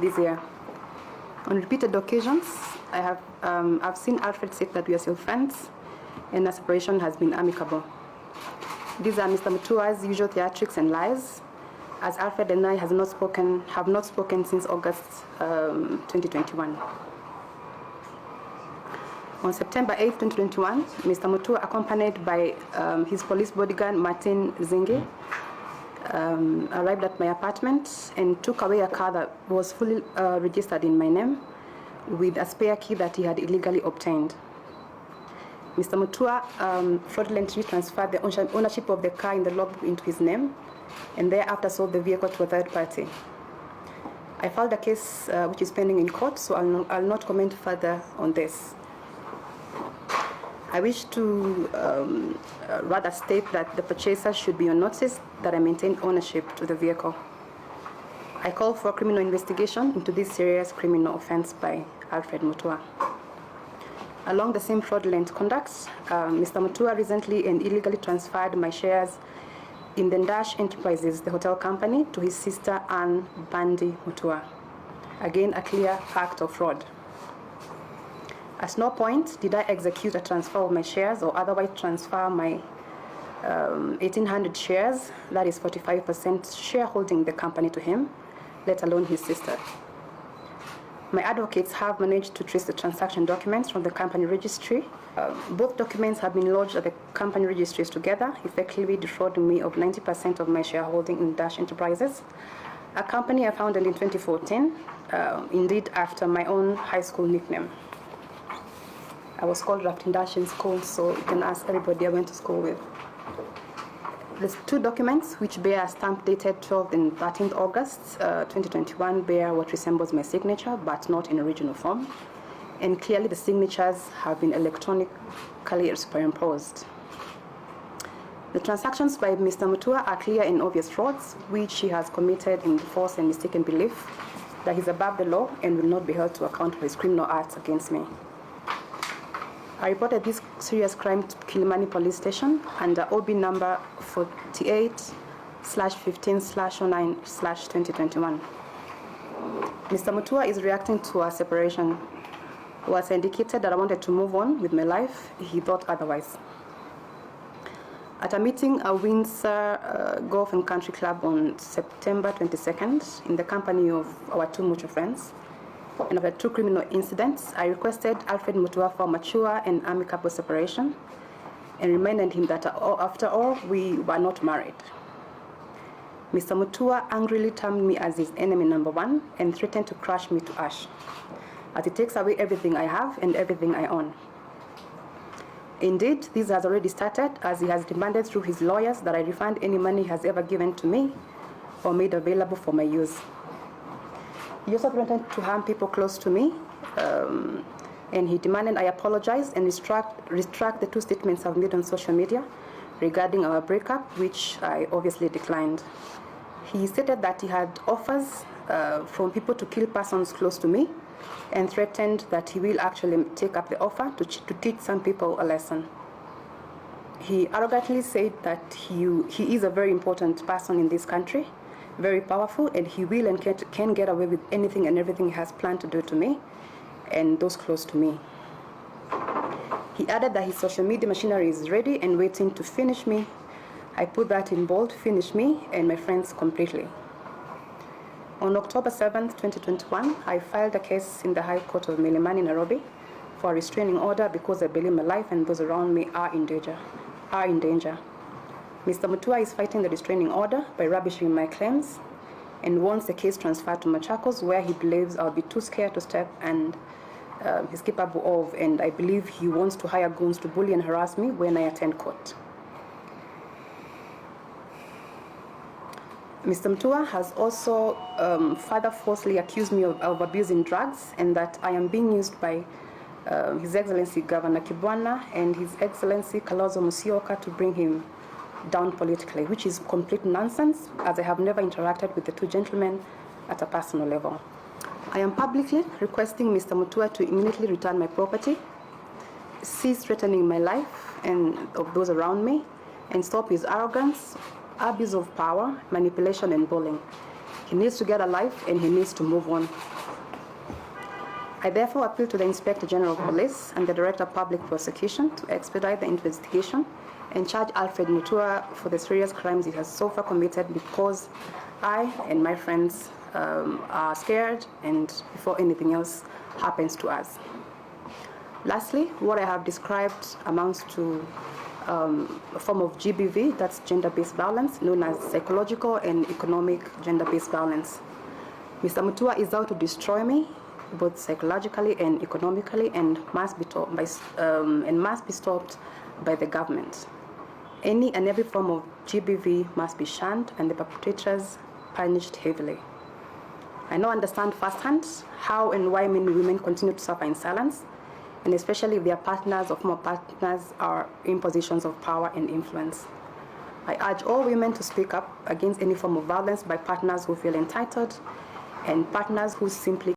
this year. On repeated occasions, I've seen Alfred say that we are still friends, and our separation has been amicable. These are Mr. Mutua's usual theatrics and lies, as Alfred and I have not spoken since August 2021. On September 8, 2021, Mr. Mutua, accompanied by his police bodyguard, Martin Zingi, arrived at my apartment and took away a car that was fully registered in my name with a spare key that he had illegally obtained. Mr. Mutua fraudulently transferred the ownership of the car in the logbook into his name and thereafter sold the vehicle to a third party. I filed a case which is pending in court, so I'll not comment further on this. I wish to rather state that the purchaser should be on notice that I maintain ownership to the vehicle. I call for a criminal investigation into this serious criminal offense by Alfred Mutua. Along the same fraudulent conduct, Mr. Mutua recently and illegally transferred my shares in the Dash Enterprises, the hotel company, to his sister Anne Bandi Mutua. Again, a clear act of fraud. At no point did I execute a transfer of my shares or otherwise transfer my 1,800 shares, that is 45% shareholding in the company, to him, let alone his sister. My advocates have managed to trace the transaction documents from the company registry. Both documents have been lodged at the company registries together, effectively defrauding me of 90% of my shareholding in Dash Enterprises, a company I founded in 2014, indeed after my own high school nickname. I was called Rafting Dash in school, so you can ask everybody I went to school with. The two documents, which bear a stamp dated 12th and 13th August 2021, bear what resembles my signature, but not in original form. And clearly the signatures have been electronically superimposed. The transactions by Mr. Mutua are clear and obvious frauds, which he has committed in the false and mistaken belief that he's above the law and will not be held to account for his criminal acts against me. I reported this serious crime to Kilimani Police Station under OB number 48/15/09/2021. Mr. Mutua is reacting to our separation. Was indicated that I wanted to move on with my life, he thought otherwise. At a meeting at Windsor Golf and Country Club on September 22nd, in the company of our two mutual friends, and after two criminal incidents, I requested Alfred Mutua for mature and amicable separation and reminded him that after all, we were not married. Mr. Mutua angrily termed me as his enemy number one and threatened to crush me to ash, as he takes away everything I have and everything I own. Indeed, this has already started, as he has demanded through his lawyers that I refund any money he has ever given to me or made available for my use. He also threatened to harm people close to me, and he demanded I apologize and retract the two statements I've made on social media regarding our breakup, which I obviously declined. He stated that he had offers from people to kill persons close to me, and threatened that he will actually take up the offer to teach some people a lesson. He arrogantly said that he is a very important person in this country, very powerful, and he will and can get away with anything and everything he has planned to do to me and those close to me. He added that his social media machinery is ready and waiting to finish me. I put that in bold, finish me and my friends completely. On October 7th, 2021, I filed a case in the High Court of Milimani, Nairobi, for a restraining order because I believe my life and those around me are in danger. Mr. Mutua is fighting the restraining order by rubbishing my claims and wants the case transferred to Machakos, where he believes I'll be too scared to step and he's capable of, and I believe he wants to hire goons to bully and harass me when I attend court. Mr. Mutua has also further falsely accused me of abusing drugs and that I am being used by His Excellency Governor Kibwana and His Excellency Kalonzo Musyoka to bring him down politically, which is complete nonsense, as I have never interacted with the two gentlemen at a personal level. I am publicly requesting Mr. Mutua to immediately return my property, cease threatening my life and of those around me, and stop his arrogance, abuse of power, manipulation, and bullying. He needs to get a life and he needs to move on. I therefore appeal to the Inspector General of Police and the Director of Public Prosecution to expedite the investigation and charge Alfred Mutua for the serious crimes he has so far committed, because I and my friends are scared and before anything else happens to us. Lastly, what I have described amounts to a form of GBV, that's gender-based violence, known as psychological and economic gender-based violence. Mr. Mutua is out to destroy me, both psychologically and economically, and must be stopped by the government. Any and every form of GBV must be shunned and the perpetrators punished heavily. I now understand firsthand how and why many women continue to suffer in silence, and especially if their partners or former partners are in positions of power and influence. I urge all women to speak up against any form of violence by partners who feel entitled and partners who simply